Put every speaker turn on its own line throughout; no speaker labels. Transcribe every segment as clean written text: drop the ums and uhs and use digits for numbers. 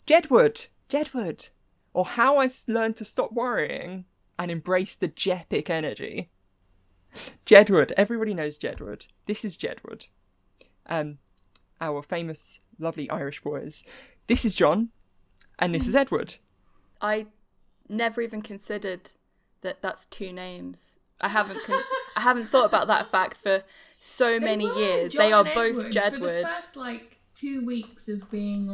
Jedward. Or How I Learned to Stop Worrying and Embrace the Jepic Energy. Jedward. Everybody knows Jedward. This is Jedward. Our famous, lovely Irish boys. This is John, and this is Edward.
I never even considered that that's two names. I haven't thought about that fact for so many years.
John
they are
and
both
Edward
Jedward.
For the first 2 weeks of being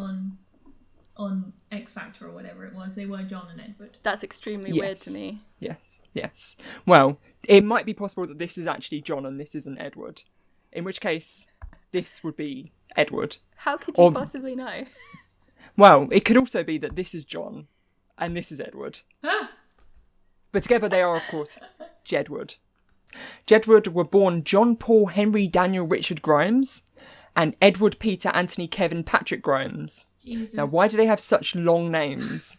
on X Factor or whatever it was, they were John and Edward.
That's extremely weird to me.
Yes. Well, it might be possible that this is actually John and this isn't Edward. In which case, this would be Edward.
How could you possibly know?
Well, it could also be that this is John and this is Edward. But together they are, of course, Jedward. Jedward were born John Paul Henry Daniel Richard Grimes and Edward Peter Anthony Kevin Patrick Grimes.
Jesus.
Now, why do they have such long names?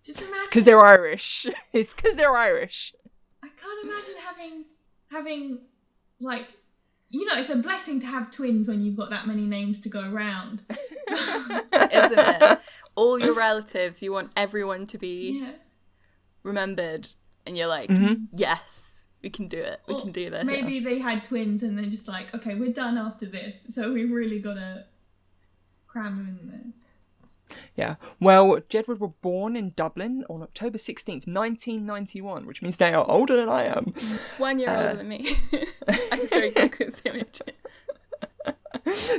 Just imagine.
It's because they're Irish. It's because they're Irish.
I can't imagine having it's a blessing to have twins when you've got that many names to go around.
Isn't it? All your relatives, you want everyone to be remembered, and you're like, yes, we can do it. We can do this.
Maybe they had twins and they're just like, okay, we're done after this, so we've really got to cram them in there.
Yeah. Well, Jedward were born in Dublin on October 16th, 1991, which means they are older than I am.
1 year older than me. I can say exactly the same age.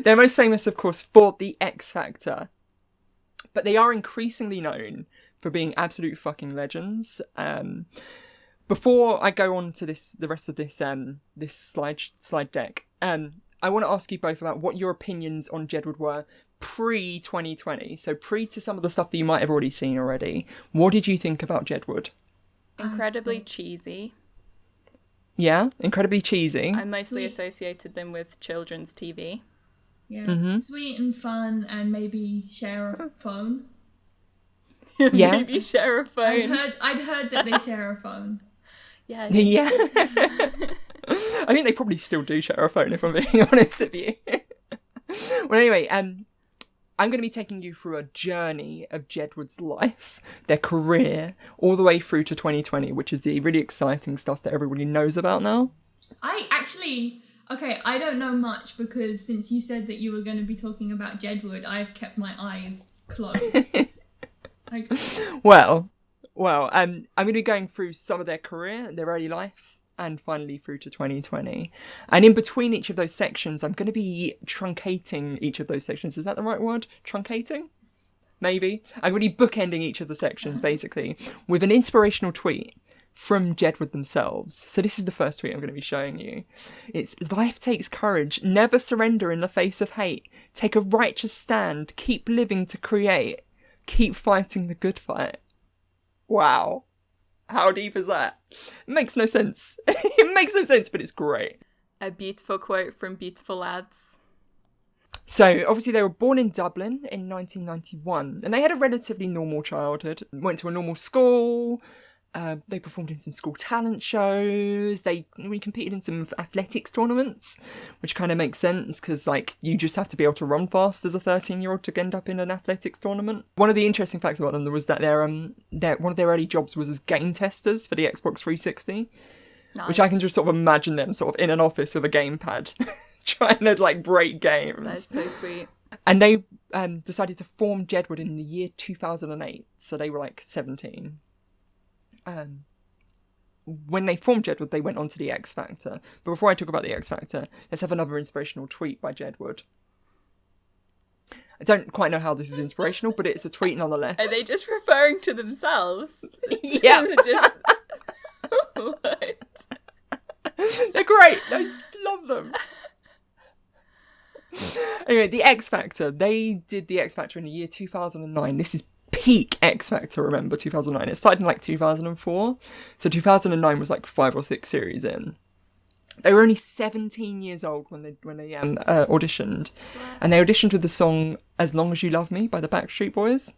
They're most famous, of course, for the X Factor. But they are increasingly known for being absolute fucking legends. Before I go on to the rest of this this slide deck, I want to ask you both about what your opinions on Jedward were pre-2020. So pre to some of the stuff that you might have already seen already. What did you think about Jedward?
Incredibly cheesy.
Yeah, incredibly cheesy.
I mostly associated them with children's TV.
Yeah, sweet and fun, and maybe share a phone.
Yeah.
Maybe share a phone.
I'd heard that they share a phone.
Yeah.
Yeah. I think they probably still do share a phone, if I'm being honest with you. Well, anyway, I'm going to be taking you through a journey of Jedward's life, their career, all the way through to 2020, which is the really exciting stuff that everybody knows about now.
I don't know much because since you said that you were going to be talking about Jedward, I've kept my eyes closed.
Well, I'm going to be going through some of their career, their early life, and finally through to 2020. And in between each of those sections, I'm going to be truncating each of those sections. Is that the right word? Truncating? Maybe. I'm going to be bookending each of the sections, basically, with an inspirational tweet from Jedward themselves. So this is the first tweet I'm going to be showing you. It's, life takes courage. Never surrender in the face of hate. Take a righteous stand. Keep living to create. Keep fighting the good fight. Wow. How deep is that? It makes no sense. It makes no sense, but it's great.
A beautiful quote from Beautiful Lads.
So, obviously, they were born in Dublin in 1991, and they had a relatively normal childhood. Went to a normal school. They performed in some school talent shows. We competed in some athletics tournaments, which kind of makes sense because, you just have to be able to run fast as a 13-year-old to end up in an athletics tournament. One of the interesting facts about them was that one of their early jobs was as game testers for the Xbox 360, nice. Which I can just sort of imagine them sort of in an office with a gamepad trying to break games.
That's so sweet.
And they decided to form Jedward in the year 2008, so they were 17. When they formed Jedward, they went on to the X Factor. But before I talk about the X Factor, let's have another inspirational tweet by Jedward. I don't quite know how this is inspirational, but it's a tweet nonetheless.
Are they just referring to themselves?
Yeah.
What?
They're great. I just love them. Anyway, the X Factor. They did the X Factor in the year 2009. This is peak X Factor, remember, 2009. It started in 2004. So 2009 was 5 or 6 series in. They were only 17 years old when they auditioned. And they auditioned with the song As Long As You Love Me by the Backstreet Boys.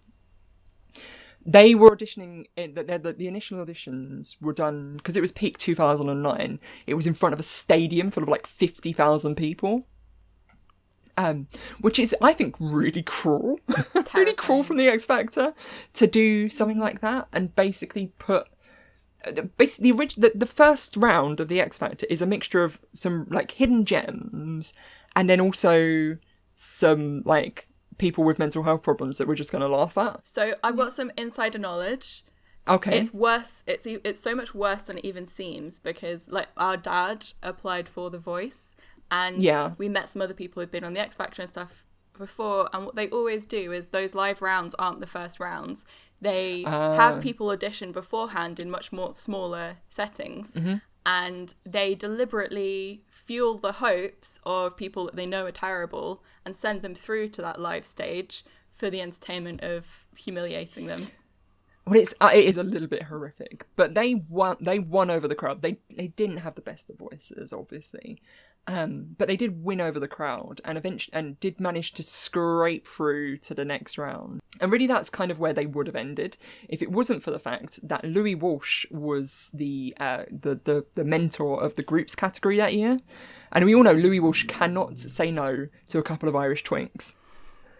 They were auditioning, the initial auditions were done, because it was peak 2009, it was in front of a stadium full of 50,000 people. which is, I think, really cruel. Really cruel from the X Factor to do something like that and basically put... Basically, the first round of the X Factor is a mixture of some, like, hidden gems and then also some, like, people with mental health problems that we're just going to laugh at.
So I've got some insider knowledge.
Okay.
It's worse. It's so much worse than it even seems because, like, our dad applied for The Voice and we met some other people who've been on the X Factor and stuff before, and what they always do is those live rounds aren't the first rounds. They have people audition beforehand in much more smaller settings, and they deliberately fuel the hopes of people that they know are terrible and send them through to that live stage for the entertainment of humiliating them.
Well, it is a little bit horrific, but they won over the crowd. They didn't have the best of voices, obviously, but they did win over the crowd and did manage to scrape through to the next round. And really, that's kind of where they would have ended if it wasn't for the fact that Louis Walsh was the mentor of the groups category that year, and we all know Louis Walsh cannot say no to a couple of Irish twinks.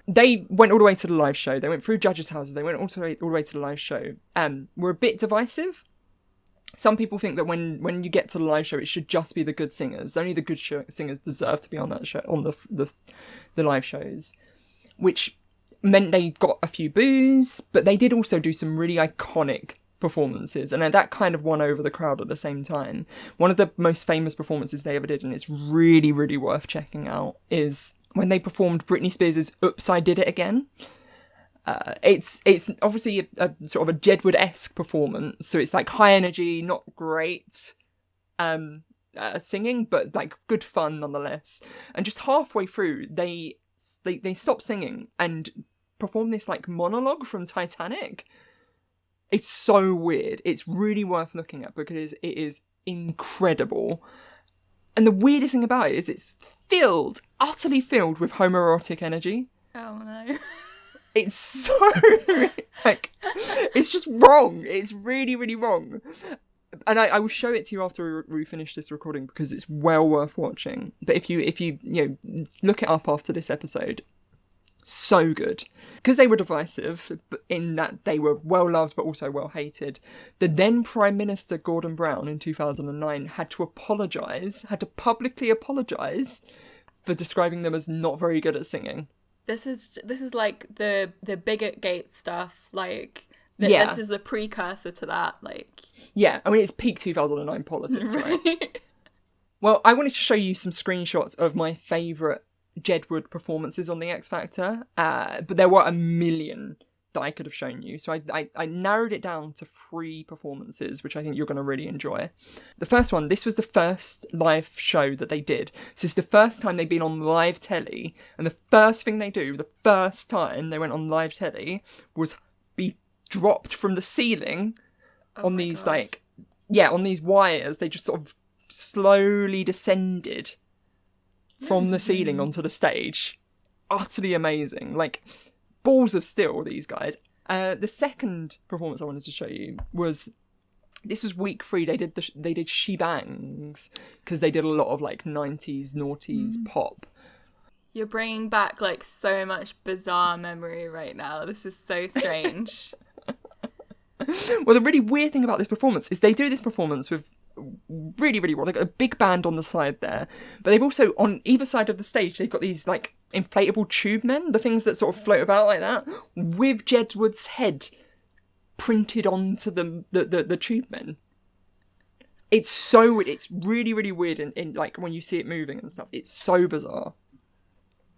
They went all the way to the live show. They went through judges' houses. They went all the way to the live show. Were a bit divisive. Some people think that when you get to the live show, it should just be the good singers. Only the good singers deserve to be on that show, on the live shows, which meant they got a few boos, but they did also do some really iconic performances, and that kind of won over the crowd at the same time. One of the most famous performances they ever did, and it's really, really worth checking out, is when they performed Britney Spears' Oops, I Did It Again. It's obviously a sort of a Jedward-esque performance, so it's like high energy, not great singing, but like good fun nonetheless. And just halfway through, they stop singing and perform this like monologue from Titanic. It's so weird. It's really worth looking at because it is incredible. And the weirdest thing about it is it's utterly filled with homoerotic energy.
Oh no.
It's so, like, it's just wrong. It's really, really wrong. And I will show it to you after we finish this recording because it's well worth watching. But if you look it up after this episode, so good. Because they were divisive in that they were well loved but also well hated, the then Prime Minister Gordon Brown in 2009 had to publicly apologise for describing them as not very good at singing.
This is like the bigot gate stuff, like
this
is the precursor to that, like.
Yeah, I mean it's peak 2009 politics, right? Well, I wanted to show you some screenshots of my favourite Jedward performances on the X Factor, but there were a million that I could have shown you, so I narrowed it down to 3 performances, which I think you're going to really enjoy. The first one, this was the first live show that they did. This is the first time they've been on live telly, and the first thing they do, the first time they went on live telly, was be dropped from the ceiling on these God. On these wires. They just sort of slowly descended from the ceiling onto the stage. Utterly amazing. Like, balls of steel, these guys. The second performance I wanted to show you this was week 3. They did She Bangs because they did a lot of like 90s noughties pop.
You're bringing back like so much bizarre memory right now. This is so strange.
Well, the really weird thing about this performance is they do this performance with really, really well. They've got a big band on the side there, but they've also, on either side of the stage, they've got these like inflatable tube men, the things that sort of float about like that, with Jedward's head printed onto the tube men. It's really, really weird in like when you see it moving and stuff. It's so bizarre.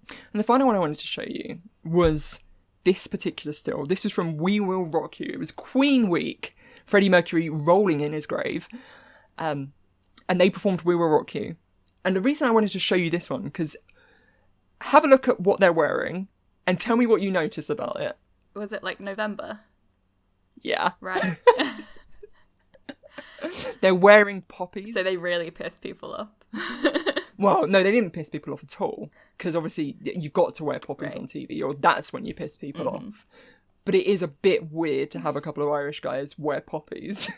And the final one I wanted to show you was this particular still. This was from We Will Rock You. It was Queen Week. Freddie Mercury rolling in his grave. And they performed We Will Rock You. And the reason I wanted to show you this one, because have a look at what they're wearing and tell me what you notice about it.
Was it like November?
Yeah.
Right.
They're wearing poppies.
So they really piss people off.
Well, no, they didn't piss people off at all. Because obviously you've got to wear poppies on TV, or that's when you piss people off. But it is a bit weird to have a couple of Irish guys wear poppies.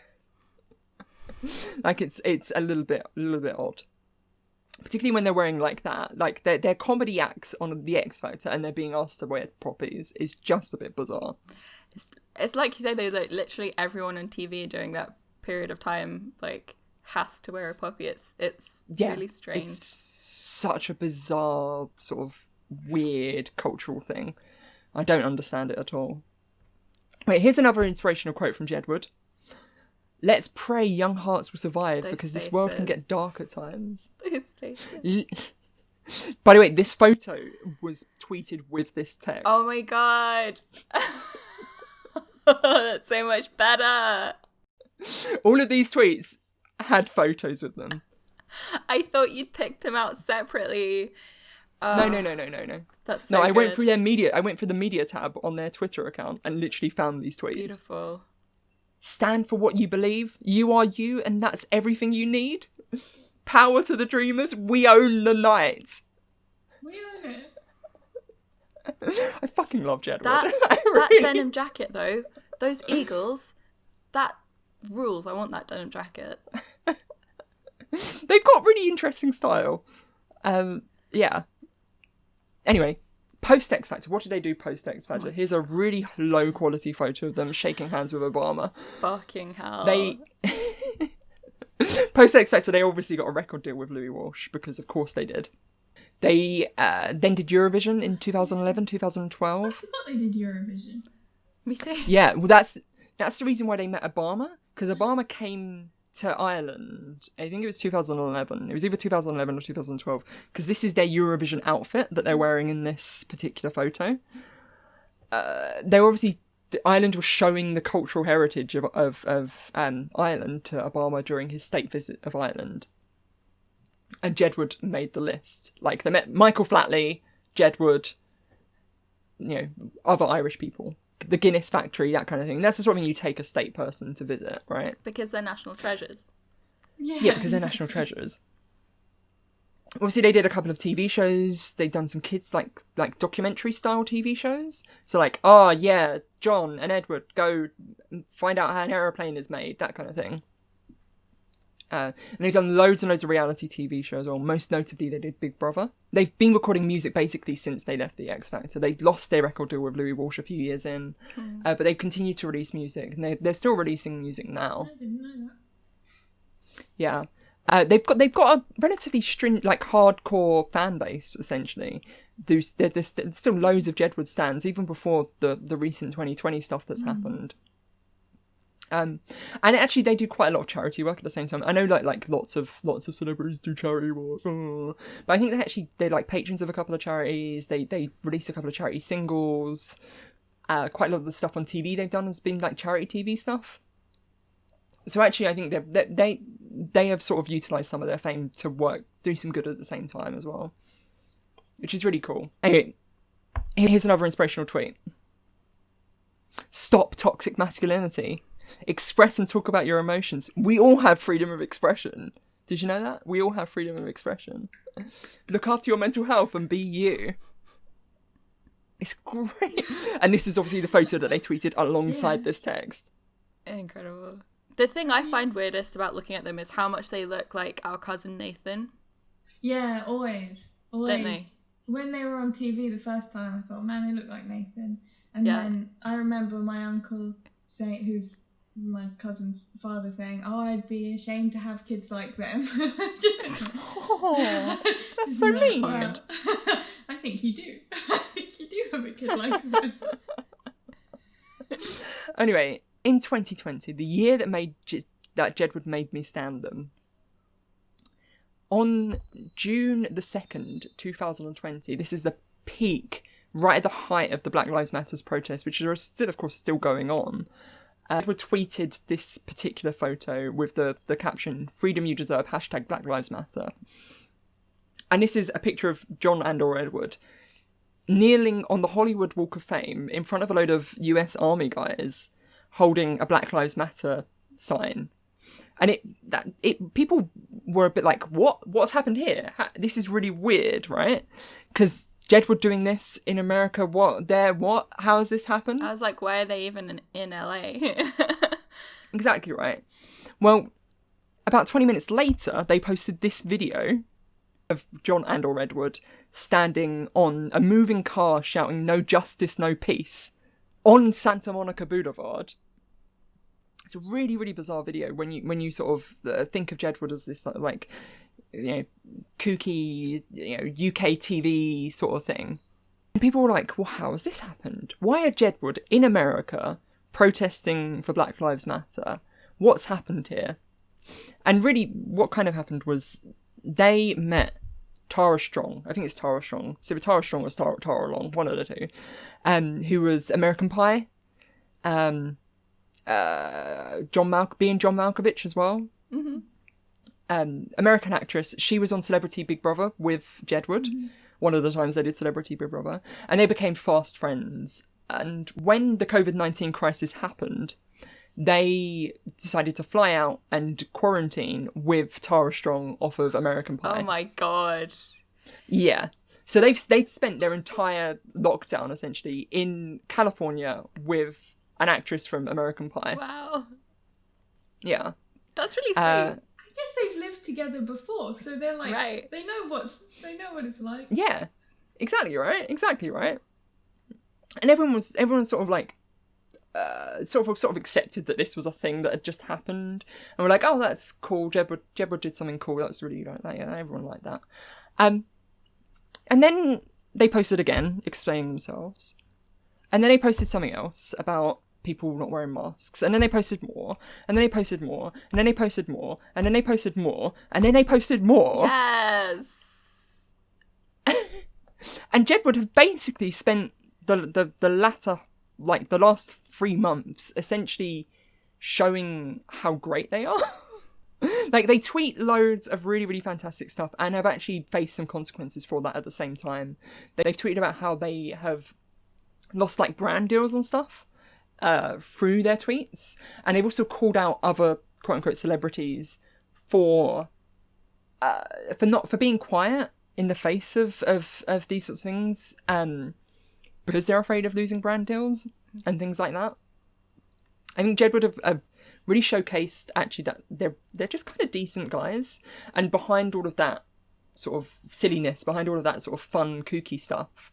Like it's a little bit odd. particularly when they're wearing like that, like they're comedy acts on the X Factor and they're being asked to wear poppies is just a bit bizarre.
It's like you say, though, like literally everyone on TV during that period of time like has to wear a poppy. It's really strange.
It's such a bizarre sort of weird cultural thing. I don't understand it at all. Wait, here's another inspirational quote from Jedward. Let's pray young hearts will survive because this world can get dark at times. By the way, this photo was tweeted with this text.
Oh my god. That's so much better.
All of these tweets had photos with them.
I thought you'd picked them out separately.
No.
That's so
I
good.
went through their media. I went for the media tab on their Twitter account and literally found these tweets.
Beautiful.
Stand for what you believe. You are you, and that's everything you need. Power to the dreamers. We own the night.
We own it.
I fucking love Jedward.
That denim jacket, though, those eagles, that rules. I want that denim jacket.
They've got really interesting style. Yeah. Anyway, post X Factor. What did they do post X Factor? Here's a really low quality photo of them shaking hands with Obama.
Fucking hell.
They post X Factor. They obviously got a record deal with Louis Walsh because, of course, they did. They then did Eurovision in 2011, 2012.
I forgot they did Eurovision.
Me too.
Yeah, well, that's the reason why they met Obama, because Obama came to Ireland, I think it was 2011. It was either 2011 or 2012, because this is their Eurovision outfit that they're wearing in this particular photo. Ireland was showing the cultural heritage of Ireland to Obama during his state visit of Ireland. And Jedward made the list. Like, they met Michael Flatley, Jedward, other Irish people. The Guinness factory, that kind of thing. That's the sort of thing you take a state person to visit, right?
Because they're national treasures.
Yeah, because they're national treasures. Obviously, they did a couple of TV shows. They've done some kids, like documentary-style TV shows. So, like, oh, yeah, John and Edward go find out how an aeroplane is made, that kind of thing. And they've done loads and loads of reality TV shows, or most notably they did Big Brother. They've been recording music basically since they left the X Factor. They lost their record deal with Louis Walsh a few years in, but they've continued to release music, and they're still releasing music now.
I didn't know that.
Yeah. They've got a relatively hardcore fan base, essentially. There's still loads of Jedward stans, even before the recent 2020 stuff that's happened. And actually they do quite a lot of charity work at the same time. I know like lots of celebrities do charity work, but I think they're like patrons of a couple of charities. They release a couple of charity singles. Quite a lot of the stuff on TV they've done has been like charity TV stuff. So actually I think they have sort of utilised some of their fame to do some good at the same time as well, which is really cool. Anyway, here's another inspirational tweet. Stop toxic masculinity. Express and talk about your emotions. We all have freedom of expression. Did you know that? We all have freedom of expression. Look after your mental health and be you. It's great. And this is obviously the photo that they tweeted alongside this text.
Incredible. The thing I find weirdest about looking at them is how much they look like our cousin Nathan.
Yeah, always.
Don't they?
When they were on TV the first time, I thought, man, they look like Nathan. And then I remember my uncle saying, who's my cousin's father, saying, "Oh, I'd be ashamed to have kids like them."
Oh, that's so mean.
Wow. I think you do. I think you do have a kid like them.
Anyway, in 2020, the year that Jedward made me stand them, on June the 2nd, 2020, this is the peak, right at the height of the Black Lives Matter protests, which are still, of course, still going on. Edward tweeted this particular photo with the caption, "Freedom you deserve, hashtag Black Lives Matter." And this is a picture of John and/or Edward kneeling on the Hollywood Walk of Fame in front of a load of US Army guys holding a Black Lives Matter sign. And people were a bit like, what's happened here? This is really weird, right? Because Jedward doing this in America, how has this happened?
I was like, why are they even in LA?
Exactly right. Well, about 20 minutes later, they posted this video of John and or Edward standing on a moving car shouting "No justice, no peace" on Santa Monica Boulevard. It's a really, really bizarre video when you sort of think of Jedward as this like kooky UK TV sort of thing. And people were like, well, how has this happened? Why are Jedward in America protesting for Black Lives Matter? What's happened here? And really what kind of happened was they met Tara Strong. I think it's Tara Strong. So Tara Strong was Tara Long, one of the two. Who was American Pie. John Malkovich as well.
Mm-hmm.
American actress. She was on Celebrity Big Brother with Jedward. Mm-hmm. One of the times they did Celebrity Big Brother. And they became fast friends. And when the COVID-19 crisis happened, they decided to fly out and quarantine with Tara Strong off of American Pie.
Oh my god.
Yeah. So they'd spent their entire lockdown essentially in California with an actress from American Pie.
Wow.
Yeah.
That's really sweet.
I guess they've lived together before, so they're like,
right.
They know what it's like.
Yeah. Exactly right. And everyone sort of like sort of accepted that this was a thing that had just happened, and we're like, oh, that's cool. Jedward did something cool. That was really like that. Yeah, everyone liked that. And then they posted again, explaining themselves, and then they posted something else about people not wearing masks, and then they posted more, and then they posted more, and then they posted more, and then they posted more, and then they posted more.
Yes.
And Jedward have basically spent the latter, like the last 3 months, essentially showing how great they are. Like, they tweet loads of really, really fantastic stuff and have actually faced some consequences for that at the same time. They've tweeted about how they have lost, like, brand deals and stuff through their tweets. And they've also called out other, quote-unquote, celebrities for being quiet in the face of these sorts of things, because they're afraid of losing brand deals and things like that. I think Jedward have really showcased actually that they're just kind of decent guys, and behind all of that sort of silliness, behind all of that sort of fun, kooky stuff,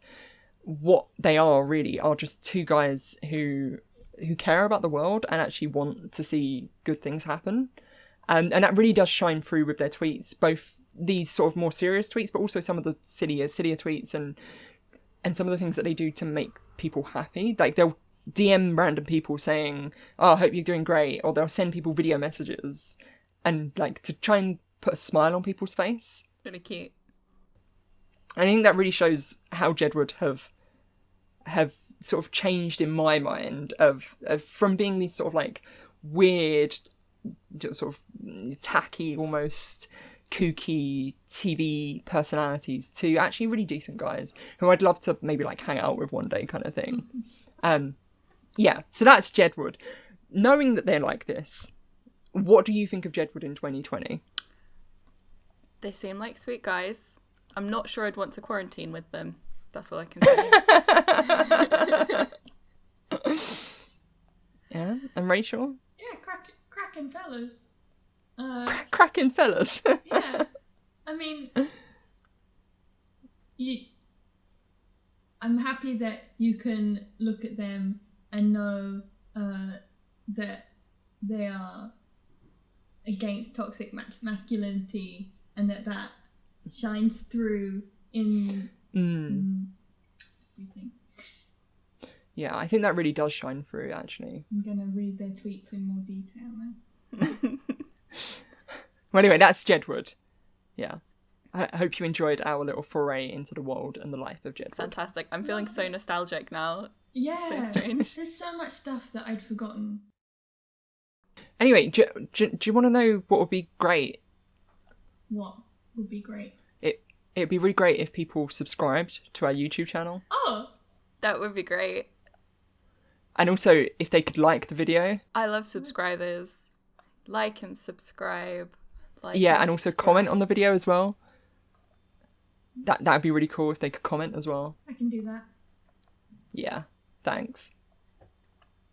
what they are really are just two guys who care about the world and actually want to see good things happen. And that really does shine through with their tweets, both these sort of more serious tweets, but also some of the sillier tweets and some of the things that they do to make people happy. Like, they'll DM random people saying, oh, I hope you're doing great, or they'll send people video messages and, like, to try and put a smile on people's face.
Really cute.
I think that really shows how Jedward have sort of changed in my mind of from being these sort of like weird, sort of tacky, almost kooky TV personalities to actually really decent guys who I'd love to maybe like hang out with one day, kind of thing. Yeah, so that's Jedward. Knowing that they're like this, what do you think of Jedward in 2020?
They seem like sweet guys. I'm not sure I'd want to quarantine with them. That's all I can say.
Yeah, and Rachel?
Yeah, cracking fellas.
Cracking fellas.
Yeah, I mean, I'm happy that you can look at them and know that they are against toxic masculinity, and that shines through in everything.
Yeah, I think that really does shine through, actually.
I'm gonna read their tweets in more detail now.
Well, anyway, that's Jedward. Yeah. I hope you enjoyed our little foray into the world and the life of Jedward.
Fantastic. I'm feeling so nostalgic now.
Yeah.
So strange.
There's so much stuff that I'd forgotten.
Anyway, do you want to know what would be great?
What would be great?
It'd be really great if people subscribed to our YouTube channel.
Oh!
That would be great.
And also, if they could like the video.
I love subscribers. Like and subscribe.
And also comment on the video as well. That'd be really cool if they could comment as well.
I can do that.
Yeah, thanks.